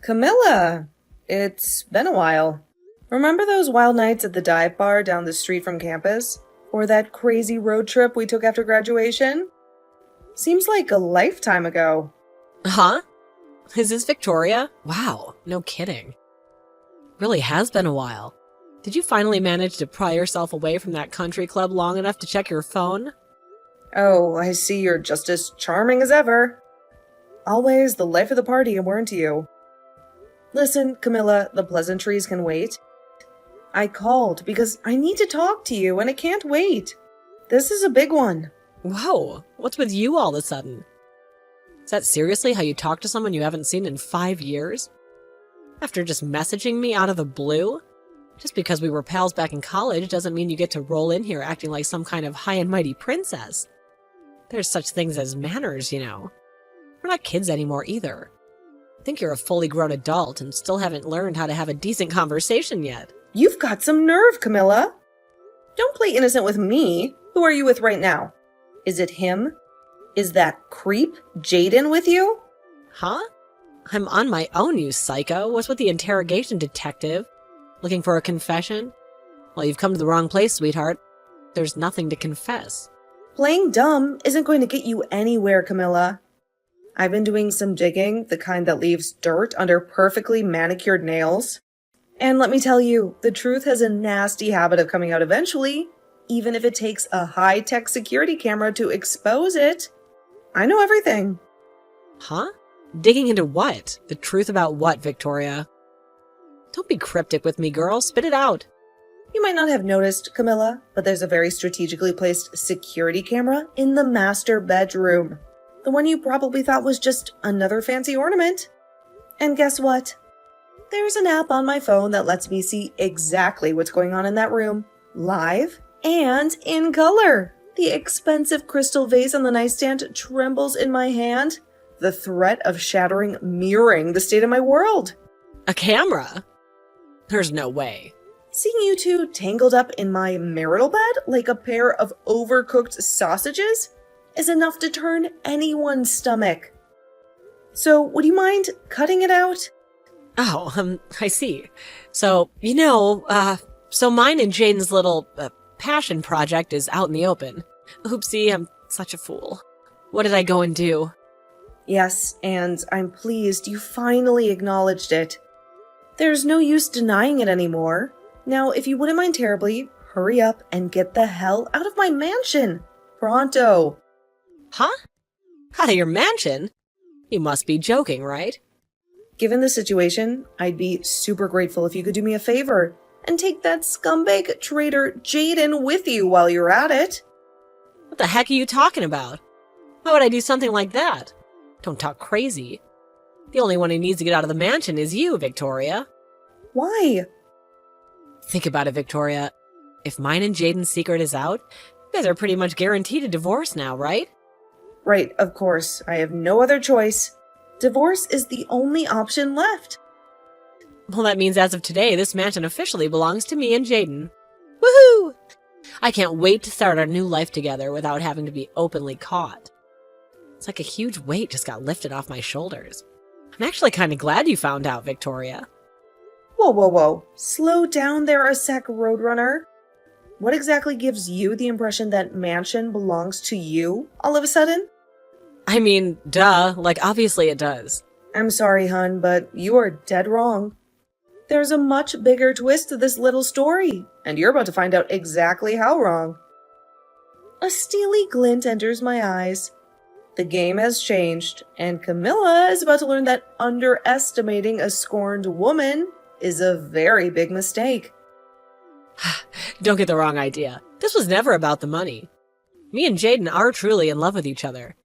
Camilla, it's been a while. Remember those wild nights at the dive bar down the street from campus? Or that crazy road trip we took after graduation? Seems like a lifetime ago. Huh? Is this Victoria? Wow, no kidding. Really has been a while. Did you finally manage to pry yourself away from that country club long enough to check your phone? Oh, I see you're just as charming as ever. Always the life of the party, weren't you? Listen, Camilla, the pleasantries can wait. I called because I need to talk to you and I can't wait. This is a big one. Whoa, what's with you all of a sudden? Is that seriously how you talk to someone you haven't seen in 5 years? After just messaging me out of the blue? Just because we were pals back in college doesn't mean you get to roll in here acting like some kind of high and mighty princess. There's such things as manners, you know. We're not kids anymore either. I think you're a fully grown adult and still haven't learned how to have a decent conversation yet. You've got some nerve, Camilla. Don't play innocent with me. Who are you with right now? Is it him? Is that creep, Jaden, with you? Huh? I'm on my own, you psycho. What's with the interrogation detective? Looking for a confession? Well, you've come to the wrong place, sweetheart. There's nothing to confess. Playing dumb isn't going to get you anywhere, Camilla. I've been doing some digging, the kind that leaves dirt under perfectly manicured nails. And let me tell you, the truth has a nasty habit of coming out eventually, even if it takes a high-tech security camera to expose it. I know everything. Huh? Digging into what? The truth about what, Victoria? Don't be cryptic with me, girl. Spit it out. You might not have noticed, Camilla, but there's a very strategically placed security camera in the master bedroom. The one you probably thought was just another fancy ornament. And guess what? There's an app on my phone that lets me see exactly what's going on in that room, live and in color. The expensive crystal vase on the nightstand trembles in my hand, the threat of shattering mirroring the state of my world. A camera? There's no way. Seeing you two tangled up in my marital bed like a pair of overcooked sausages is enough to turn anyone's stomach. So, would you mind cutting it out? Oh, I see. So, so mine and Jaden's little passion project is out in the open. Oopsie, I'm such a fool. What did I go and do? Yes, and I'm pleased you finally acknowledged it. There's no use denying it anymore. Now, if you wouldn't mind terribly, hurry up and get the hell out of my mansion. Pronto. Huh? Out of your mansion? You must be joking, right? Given the situation, I'd be super grateful if you could do me a favor and take that scumbag traitor Jaden with you while you're at it. What the heck are you talking about? Why would I do something like that? Don't talk crazy. The only one who needs to get out of the mansion is you, Victoria. Why? Think about it, Victoria. If mine and Jaden's secret is out, you guys are pretty much guaranteed a divorce now, right? Right, of course. I have no other choice. Divorce is the only option left. Well, that means as of today, this mansion officially belongs to me and Jaden. Woohoo! I can't wait to start our new life together without having to be openly caught. It's like a huge weight just got lifted off my shoulders. I'm actually kind of glad you found out, Victoria. Whoa, whoa, whoa. Slow down there a sec, Roadrunner. What exactly gives you the impression that mansion belongs to you all of a sudden? I mean, duh, like obviously it does. I'm sorry, hun, but you are dead wrong. There's a much bigger twist to this little story, and you're about to find out exactly how wrong. A steely glint enters my eyes. The game has changed, and Camilla is about to learn that underestimating a scorned woman is a very big mistake. Don't get the wrong idea. This was never about the money. Me and Jaden are truly in love with each other.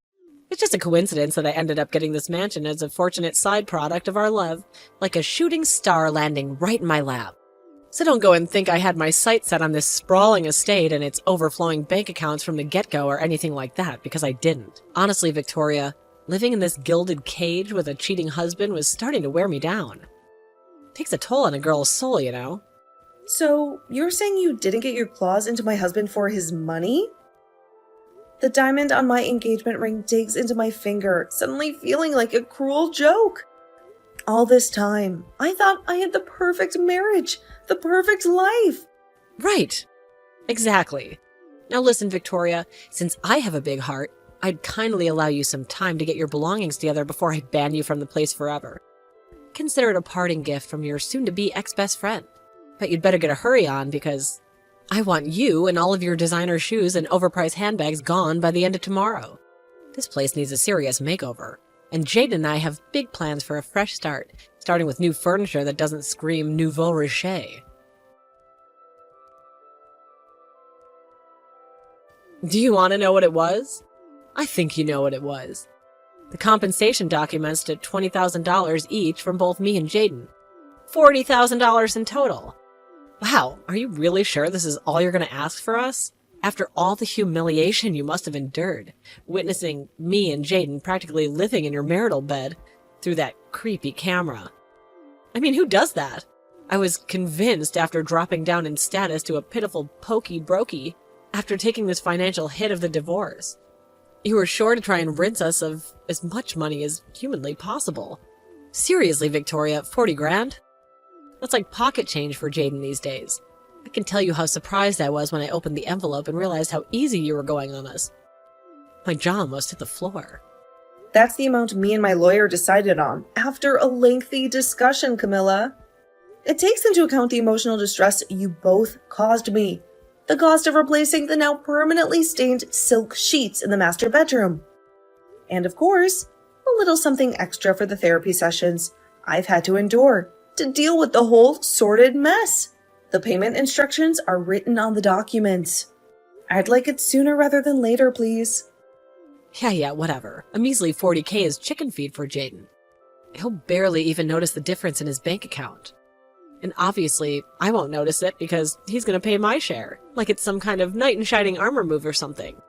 It's just a coincidence that I ended up getting this mansion as a fortunate side product of our love, like a shooting star landing right in my lap. So don't go and think I had my sights set on this sprawling estate and its overflowing bank accounts from the get-go or anything like that, because I didn't. Honestly, Victoria, living in this gilded cage with a cheating husband was starting to wear me down. It takes a toll on a girl's soul, you know? So, you're saying you didn't get your claws into my husband for his money? The diamond on my engagement ring digs into my finger, suddenly feeling like a cruel joke. all this time, I thought I had the perfect marriage, the perfect life. Right. Exactly. Now listen, Victoria, since I have a big heart, I'd kindly allow you some time to get your belongings together before I ban you from the place forever. Consider it a parting gift from your soon-to-be ex-best friend. But you'd better get a hurry on because I want you and all of your designer shoes and overpriced handbags gone by the end of tomorrow. This place needs a serious makeover. And Jade and I have big plans for a fresh start, starting with new furniture that doesn't scream nouveau riche. Do you want to know what it was? I think you know what it was. The compensation documents to $20,000 each from both me and Jaden. $40,000 in total. Wow, are you really sure this is all you're going to ask for us? After all the humiliation you must have endured, witnessing me and Jaden practically living in your marital bed through that creepy camera. I mean, who does that? I was convinced after dropping down in status to a pitiful pokey brokey after taking this financial hit of the divorce. You were sure to try and rinse us of as much money as humanly possible. Seriously, Victoria, 40 grand? That's like pocket change for Jaden these days. I can tell you how surprised I was when I opened the envelope and realized how easy you were going on us. My jaw almost hit the floor. That's the amount me and my lawyer decided on after a lengthy discussion, Camilla. It takes into account the emotional distress you both caused me, the cost of replacing the now permanently stained silk sheets in the master bedroom, and of course, a little something extra for the therapy sessions I've had to endure to deal with the whole sordid mess. The payment instructions are written on the documents. I'd like it sooner rather than later, please. Yeah, whatever. A measly $40K is chicken feed for Jaden. He'll barely even notice the difference in his bank account. And obviously, I won't notice it because he's going to pay my share, like it's some kind of knight in shining armor move or something.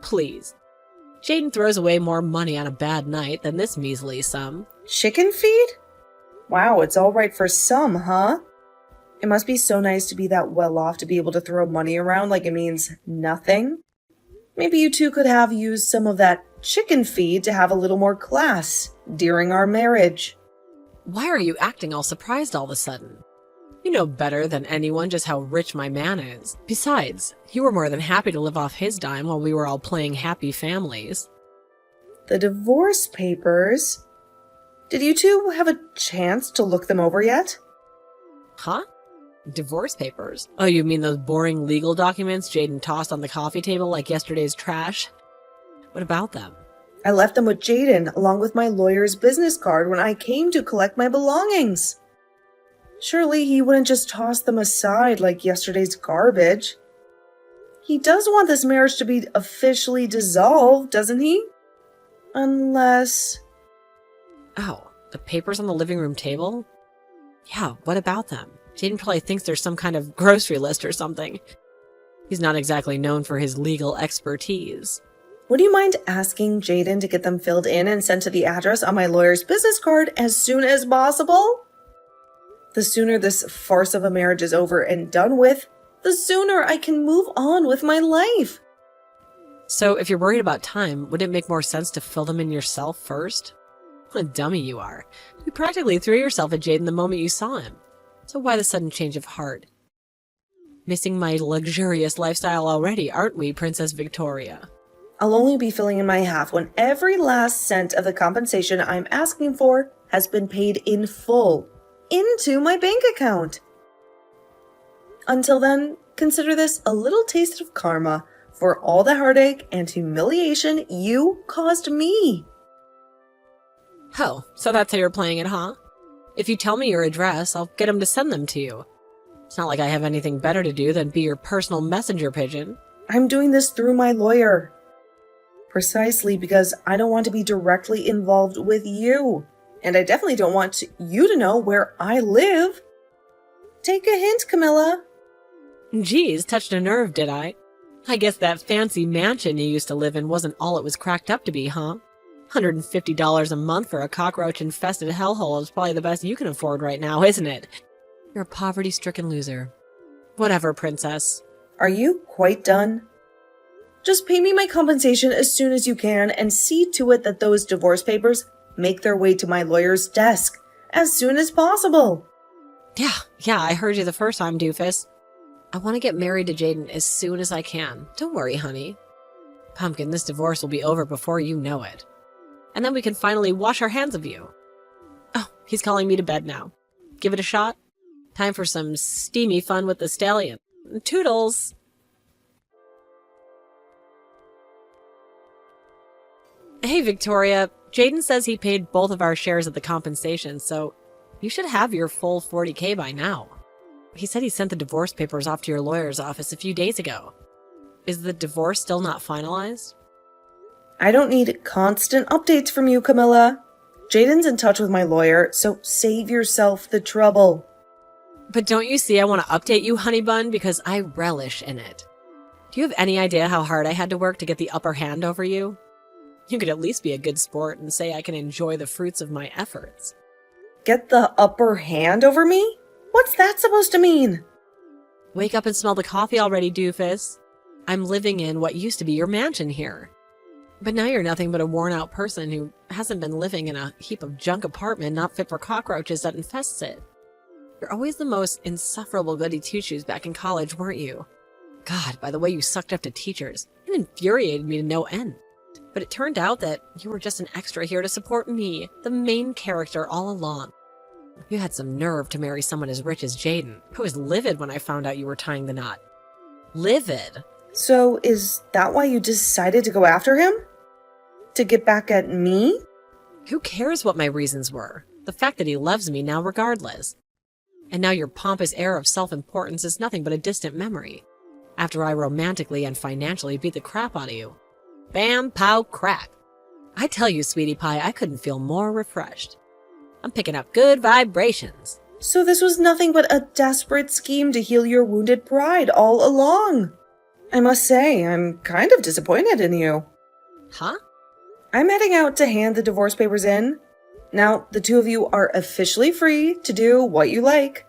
Please. Jaden throws away more money on a bad night than this measly sum. Chicken feed? Wow, it's all right for some, huh? It must be so nice to be that well off to be able to throw money around like it means nothing. Maybe you two could have used some of that chicken feed to have a little more class during our marriage. Why are you acting all surprised all of a sudden? You know better than anyone just how rich my man is. Besides, you were more than happy to live off his dime while we were all playing happy families. The divorce papers? Did you two have a chance to look them over yet? Huh? Divorce papers? Oh, you mean those boring legal documents Jaden tossed on the coffee table like yesterday's trash? What about them? I left them with Jaden along with my lawyer's business card when I came to collect my belongings. Surely he wouldn't just toss them aside like yesterday's garbage. He does want this marriage to be officially dissolved, doesn't he? Unless... Oh, the papers on the living room table? Yeah, what about them? Jaden probably thinks there's some kind of grocery list or something. He's not exactly known for his legal expertise. Would you mind asking Jaden to get them filled in and sent to the address on my lawyer's business card as soon as possible? The sooner this farce of a marriage is over and done with, the sooner I can move on with my life. So if you're worried about time, would it make more sense to fill them in yourself first? What a dummy you are. You practically threw yourself at Jaden the moment you saw him. So why the sudden change of heart? Missing my luxurious lifestyle already, aren't we, Princess Victoria? I'll only be filling in my half when every last cent of the compensation I'm asking for has been paid in full into my bank account. Until then, consider this a little taste of karma for all the heartache and humiliation you caused me. Oh, so that's how you're playing it, huh? If you tell me your address, I'll get him to send them to you. It's not like I have anything better to do than be your personal messenger pigeon. I'm doing this through my lawyer. Precisely because I don't want to be directly involved with you. And I definitely don't want you to know where I live. Take a hint, Camilla. Geez, touched a nerve, did I? I guess that fancy mansion you used to live in wasn't all it was cracked up to be, huh? $150 a month for a cockroach-infested hellhole is probably the best you can afford right now, isn't it? You're a poverty-stricken loser. Whatever, princess. Are you quite done? Just pay me my compensation as soon as you can and see to it that those divorce papers make their way to my lawyer's desk as soon as possible. Yeah, I heard you the first time, doofus. I want to get married to Jaden as soon as I can. Don't worry, honey. Pumpkin, this divorce will be over before you know it. And then we can finally wash our hands of you. Oh, he's calling me to bed now. Give it a shot? Time for some steamy fun with the stallion. Toodles! Hey, Victoria. Jaden says he paid both of our shares of the compensation, so you should have your full $40K by now. He said he sent the divorce papers off to your lawyer's office a few days ago. Is the divorce still not finalized? I don't need constant updates from you, Camilla. Jaden's in touch with my lawyer, so save yourself the trouble. But don't you see I want to update you, honey bun, because I relish in it. Do you have any idea how hard I had to work to get the upper hand over you? You could at least be a good sport and say I can enjoy the fruits of my efforts. Get the upper hand over me? What's that supposed to mean? Wake up and smell the coffee already, doofus. I'm living in what used to be your mansion here. But now you're nothing but a worn-out person who hasn't been living in a heap of junk apartment not fit for cockroaches that infests it. You're always the most insufferable goody two-shoes back in college, weren't you? God, by the way you sucked up to teachers, it infuriated me to no end. But it turned out that you were just an extra here to support me, the main character all along. You had some nerve to marry someone as rich as Jaden. I was livid when I found out you were tying the knot. Livid? So is that why you decided to go after him? To get back at me? Who cares what my reasons were? The fact that he loves me now regardless. And now your pompous air of self-importance is nothing but a distant memory. After I romantically and financially beat the crap out of you. Bam, pow, crack. I tell you, sweetie pie, I couldn't feel more refreshed. I'm picking up good vibrations. So this was nothing but a desperate scheme to heal your wounded pride all along. I must say, I'm kind of disappointed in you. Huh? I'm heading out to hand the divorce papers in. Now, the two of you are officially free to do what you like.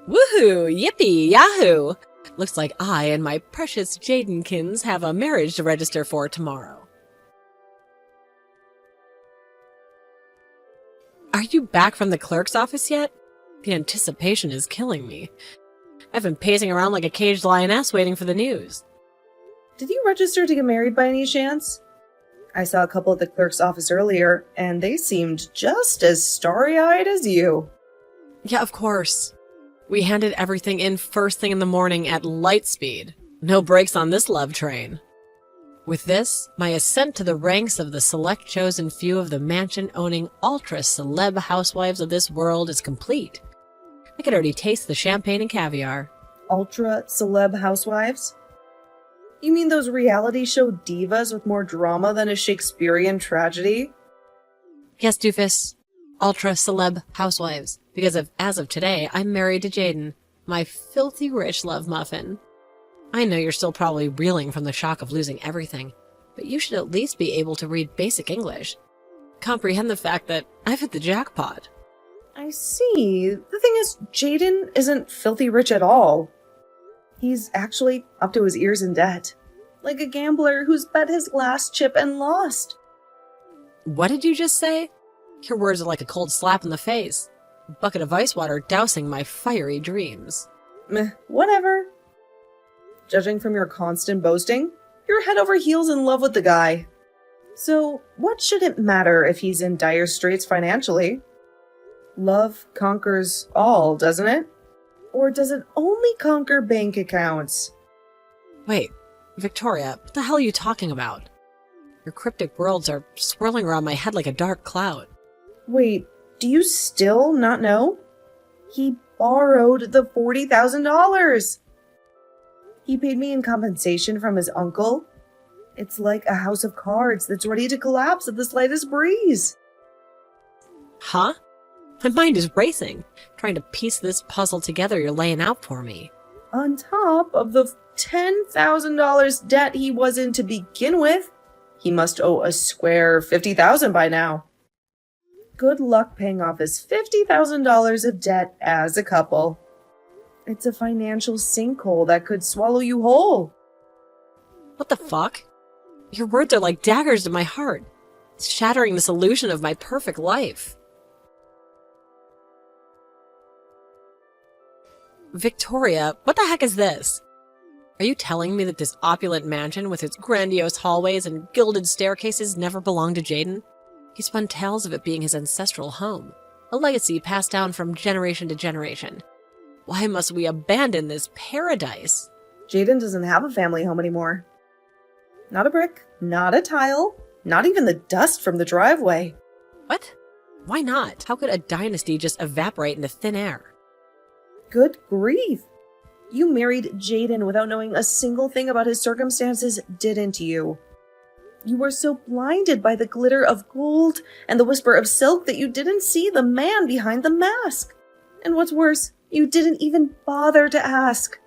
Woohoo! Yippee! Yahoo! Looks like I and my precious Jadenkins have a marriage to register for tomorrow. Are you back from the clerk's office yet? The anticipation is killing me. I've been pacing around like a caged lioness waiting for the news. Did you register to get married by any chance? I saw a couple at the clerk's office earlier, and they seemed just as starry-eyed as you. Yeah, of course. We handed everything in first thing in the morning at light speed. No brakes on this love train. With this, my ascent to the ranks of the select chosen few of the mansion-owning ultra-celeb housewives of this world is complete. I could already taste the champagne and caviar. Ultra-celeb housewives? You mean those reality show divas with more drama than a Shakespearean tragedy? Yes, doofus. Ultra-celeb housewives. Because as of today, I'm married to Jaden, my filthy rich love muffin. I know you're still probably reeling from the shock of losing everything, but you should at least be able to read basic English. Comprehend the fact that I've hit the jackpot. I see. The thing is, Jaden isn't filthy rich at all. He's actually up to his ears in debt. Like a gambler who's bet his last chip and lost. What did you just say? Your words are like a cold slap in the face. A bucket of ice water dousing my fiery dreams. Meh, whatever. Judging from your constant boasting, you're head over heels in love with the guy. So, what should it matter if he's in dire straits financially? Love conquers all, doesn't it? Or does it only conquer bank accounts? Wait, Victoria, what the hell are you talking about? Your cryptic worlds are swirling around my head like a dark cloud. Wait, do you still not know? He borrowed the $40,000. He paid me in compensation from his uncle. It's like a house of cards that's ready to collapse at the slightest breeze. Huh? My mind is racing, trying to piece this puzzle together you're laying out for me. On top of the $10,000 debt he was in to begin with, he must owe a square $50,000 by now. Good luck paying off his $50,000 of debt as a couple. It's a financial sinkhole that could swallow you whole. What the fuck? Your words are like daggers to my heart. It's shattering this illusion of my perfect life. Victoria, what the heck is this? Are you telling me that this opulent mansion with its grandiose hallways and gilded staircases never belonged to Jaden? He spun tales of it being his ancestral home, a legacy passed down from generation to generation. Why must we abandon this paradise? Jaden doesn't have a family home anymore. Not a brick, not a tile, not even the dust from the driveway. What? Why not? How could a dynasty just evaporate into thin air? Good grief! You married Jaden without knowing a single thing about his circumstances, didn't you? You were so blinded by the glitter of gold and the whisper of silk that you didn't see the man behind the mask. And what's worse, you didn't even bother to ask.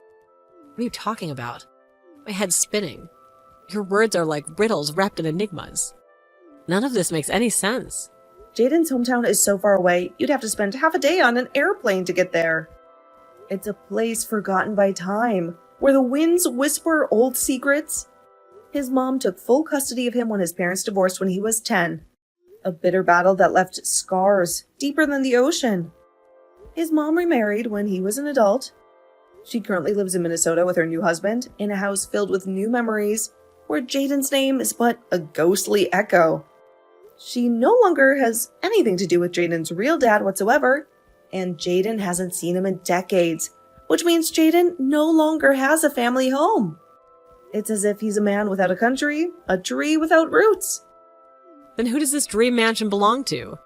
What are you talking about? My head's spinning. Your words are like riddles wrapped in enigmas. None of this makes any sense. Jaden's hometown is so far away, you'd have to spend half a day on an airplane to get there. It's a place forgotten by time, where the winds whisper old secrets. His mom took full custody of him when his parents divorced when he was 10. A bitter battle that left scars deeper than the ocean. His mom remarried when he was an adult. She currently lives in Minnesota with her new husband in a house filled with new memories, where Jaden's name is but a ghostly echo. She no longer has anything to do with Jaden's real dad whatsoever, and Jaden hasn't seen him in decades, which means Jaden no longer has a family home. It's as if he's a man without a country, a tree without roots. Then who does this dream mansion belong to?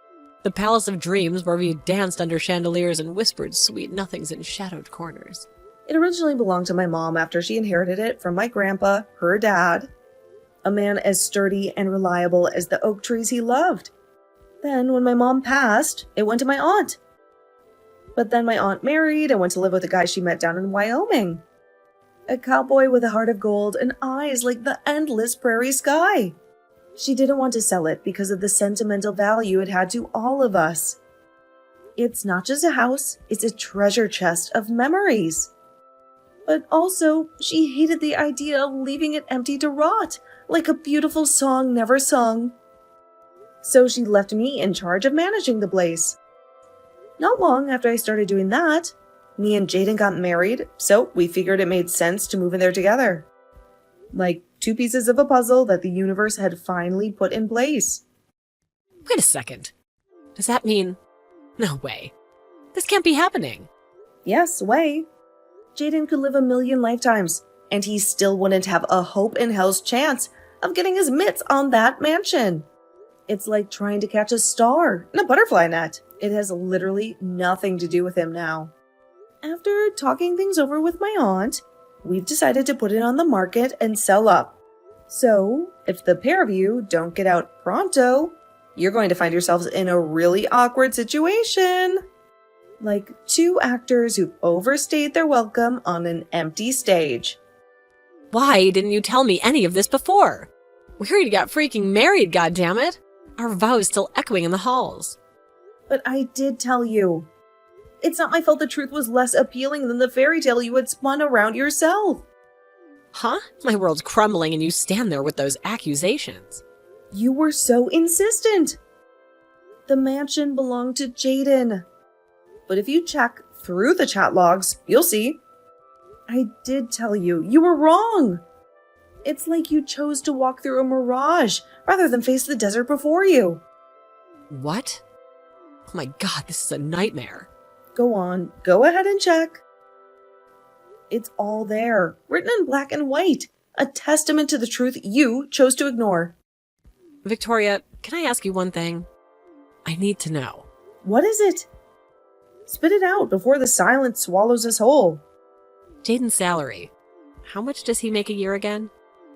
The palace of dreams where we danced under chandeliers and whispered sweet nothings in shadowed corners. It originally belonged to my mom after she inherited it from my grandpa, her dad, a man as sturdy and reliable as the oak trees he loved. Then, when my mom passed, it went to my aunt. But then my aunt married and went to live with a guy she met down in Wyoming. A cowboy with a heart of gold and eyes like the endless prairie sky. She didn't want to sell it because of the sentimental value it had to all of us. It's not just a house, it's a treasure chest of memories. But also, she hated the idea of leaving it empty to rot, like a beautiful song never sung. So she left me in charge of managing the place. Not long after I started doing that, me and Jaden got married, so we figured it made sense to move in there together. Like two pieces of a puzzle that the universe had finally put in place. Wait a second. Does that mean... No way. This can't be happening. Yes, way. Jaden could live 1,000,000 lifetimes, and he still wouldn't have a hope in hell's chance of getting his mitts on that mansion. It's like trying to catch a star in a butterfly net. It has literally nothing to do with him now. After talking things over with my aunt, we've decided to put it on the market and sell up. So, if the pair of you don't get out pronto, you're going to find yourselves in a really awkward situation. Like two actors who've overstayed their welcome on an empty stage. Why didn't you tell me any of this before? We already got freaking married, goddammit! Our vows still echoing in the halls. But I did tell you. It's not my fault the truth was less appealing than the fairy tale you had spun around yourself. Huh? My world's crumbling and you stand there with those accusations. You were so insistent. The mansion belonged to Jaden. But if you check through the chat logs, you'll see. I did tell you. You were wrong. It's like you chose to walk through a mirage rather than face the desert before you. What? Oh my god, this is a nightmare. Go on. Go ahead and check. It's all there, written in black and white. A testament to the truth you chose to ignore. Victoria, can I ask you one thing? I need to know. What is it? Spit it out before the silence swallows us whole. Jaden's salary. How much does he make a year again?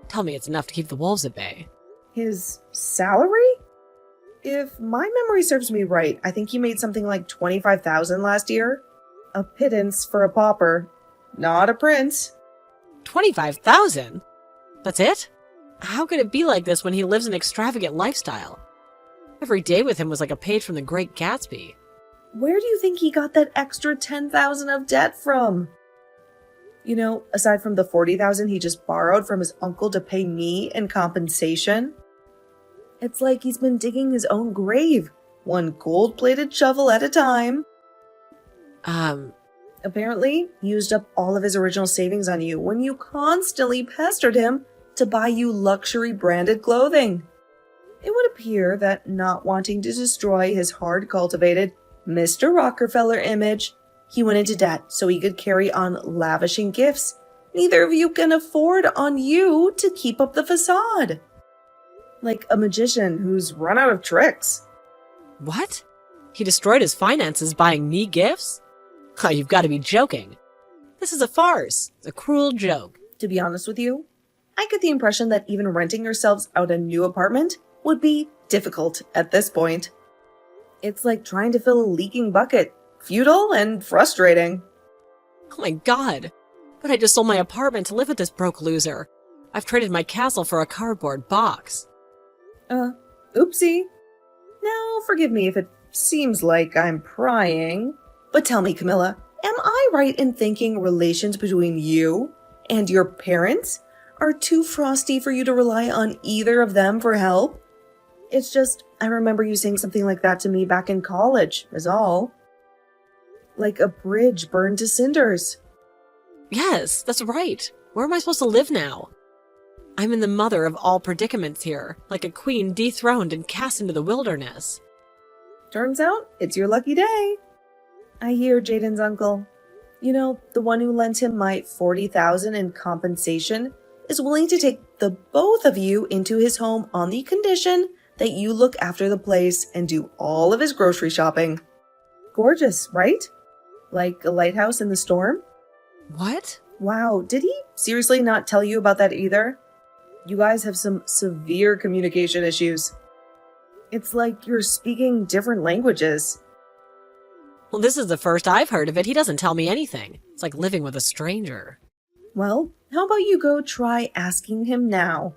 Tell me it's enough to keep the wolves at bay. His salary? If my memory serves me right, I think he made something like $25,000 last year. A pittance for a pauper. Not a prince. 25,000? That's it? How could it be like this when he lives an extravagant lifestyle? Every day with him was like a page from The Great Gatsby. Where do you think he got that extra $10,000 of debt from? You know, aside from the $40,000 he just borrowed from his uncle to pay me in compensation. It's like he's been digging his own grave, one gold-plated shovel at a time. Apparently, he used up all of his original savings on you when you constantly pestered him to buy you luxury branded clothing. It would appear that not wanting to destroy his hard-cultivated Mr. Rockefeller image, he went into debt so he could carry on lavishing gifts neither of you can afford on you to keep up the facade. Like a magician who's run out of tricks. What? He destroyed his finances buying me gifts? Oh, you've got to be joking. This is a farce. It's a cruel joke. To be honest with you, I get the impression that even renting yourselves out a new apartment would be difficult at this point. It's like trying to fill a leaking bucket. Futile and frustrating. Oh my god. But I just sold my apartment to live with this broke loser. I've traded my castle for a cardboard box. Oopsie. Now, forgive me if it seems like I'm prying, but tell me, Camilla, am I right in thinking relations between you and your parents are too frosty for you to rely on either of them for help? It's just, I remember you saying something like that to me back in college, is all. Like a bridge burned to cinders. Yes, that's right. Where am I supposed to live now? I'm in the mother of all predicaments here, like a queen dethroned and cast into the wilderness. Turns out, it's your lucky day. I hear Jaden's uncle, you know, the one who lent him my $40,000 in compensation, is willing to take the both of you into his home on the condition that you look after the place and do all of his grocery shopping. Gorgeous, right? Like a lighthouse in the storm? What? Wow, did he seriously not tell you about that either? You guys have some severe communication issues. It's like you're speaking different languages. Well, this is the first I've heard of it. He doesn't tell me anything. It's like living with a stranger. Well, how about you go try asking him now?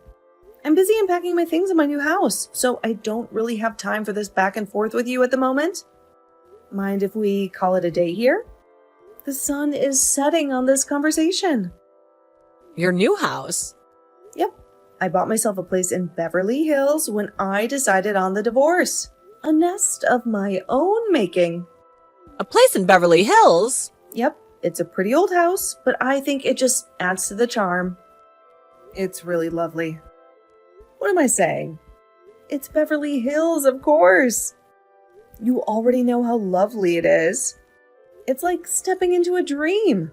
I'm busy unpacking my things in my new house, so I don't really have time for this back and forth with you at the moment. Mind if we call it a day here? The sun is setting on this conversation. Your new house? Yep. I bought myself a place in Beverly Hills when I decided on the divorce. A nest of my own making. A place in Beverly Hills? Yep. It's a pretty old house, but I think it just adds to the charm. It's really lovely. What am I saying? It's Beverly Hills, of course. You already know how lovely it is. It's like stepping into a dream.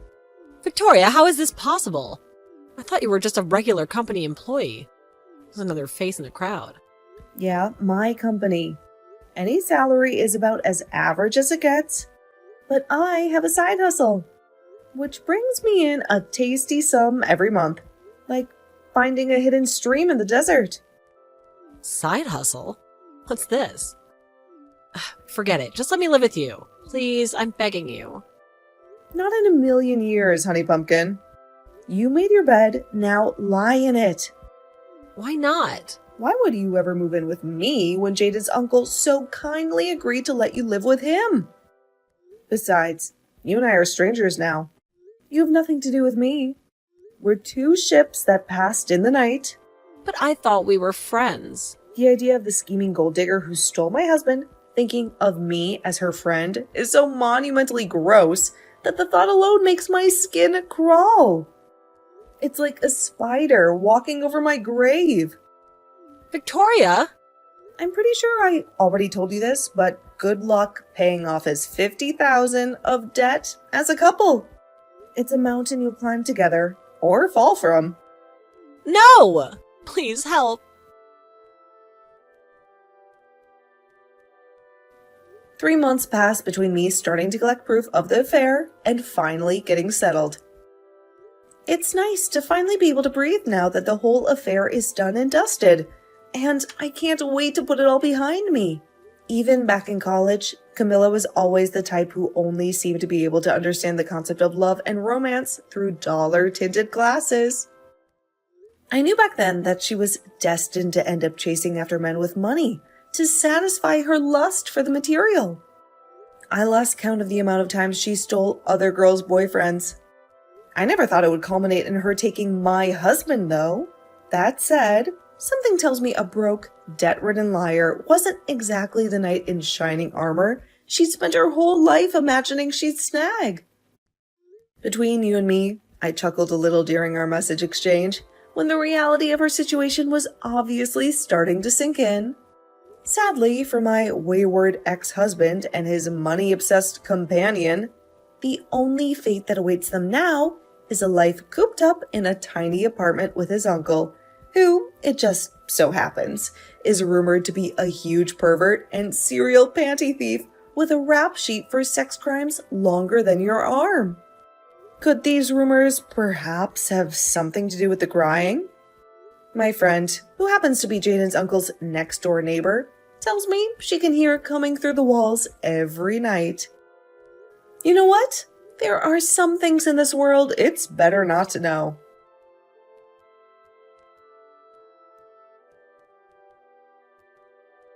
Victoria, how is this possible? I thought you were just a regular company employee. There's another face in the crowd. Yeah, my company. Any salary is about as average as it gets. But I have a side hustle, which brings me in a tasty sum every month. Like finding a hidden stream in the desert. Side hustle? What's this? Forget it. Just let me live with you. Please, I'm begging you. Not in a million years, honey pumpkin. You made your bed, now lie in it. Why not? Why would you ever move in with me when Jada's uncle so kindly agreed to let you live with him? Besides, you and I are strangers now. You have nothing to do with me. We're two ships that passed in the night. But I thought we were friends. The idea of the scheming gold digger who stole my husband thinking of me as her friend is so monumentally gross that the thought alone makes my skin crawl. It's like a spider walking over my grave. Victoria! I'm pretty sure I already told you this, but good luck paying off his $50,000 of debt as a couple. It's a mountain you'll climb together or fall from. No! Please help. 3 months passed between me starting to collect proof of the affair and finally getting settled. It's nice to finally be able to breathe now that the whole affair is done and dusted, and I can't wait to put it all behind me. Even back in college, Camilla was always the type who only seemed to be able to understand the concept of love and romance through dollar-tinted glasses. I knew back then that she was destined to end up chasing after men with money to satisfy her lust for the material. I lost count of the amount of times she stole other girls' boyfriends. I never thought it would culminate in her taking my husband, though. That said, something tells me a broke, debt-ridden liar wasn't exactly the knight in shining armor she'd spent her whole life imagining she'd snag. Between you and me, I chuckled a little during our message exchange when the reality of her situation was obviously starting to sink in. Sadly for my wayward ex-husband and his money-obsessed companion, the only fate that awaits them now is a life cooped up in a tiny apartment with his uncle, who, it just so happens, is rumored to be a huge pervert and serial panty thief with a rap sheet for sex crimes longer than your arm. Could these rumors perhaps have something to do with the crying? My friend, who happens to be Jaden's uncle's next-door neighbor, tells me she can hear it coming through the walls every night. You know what? There are some things in this world it's better not to know.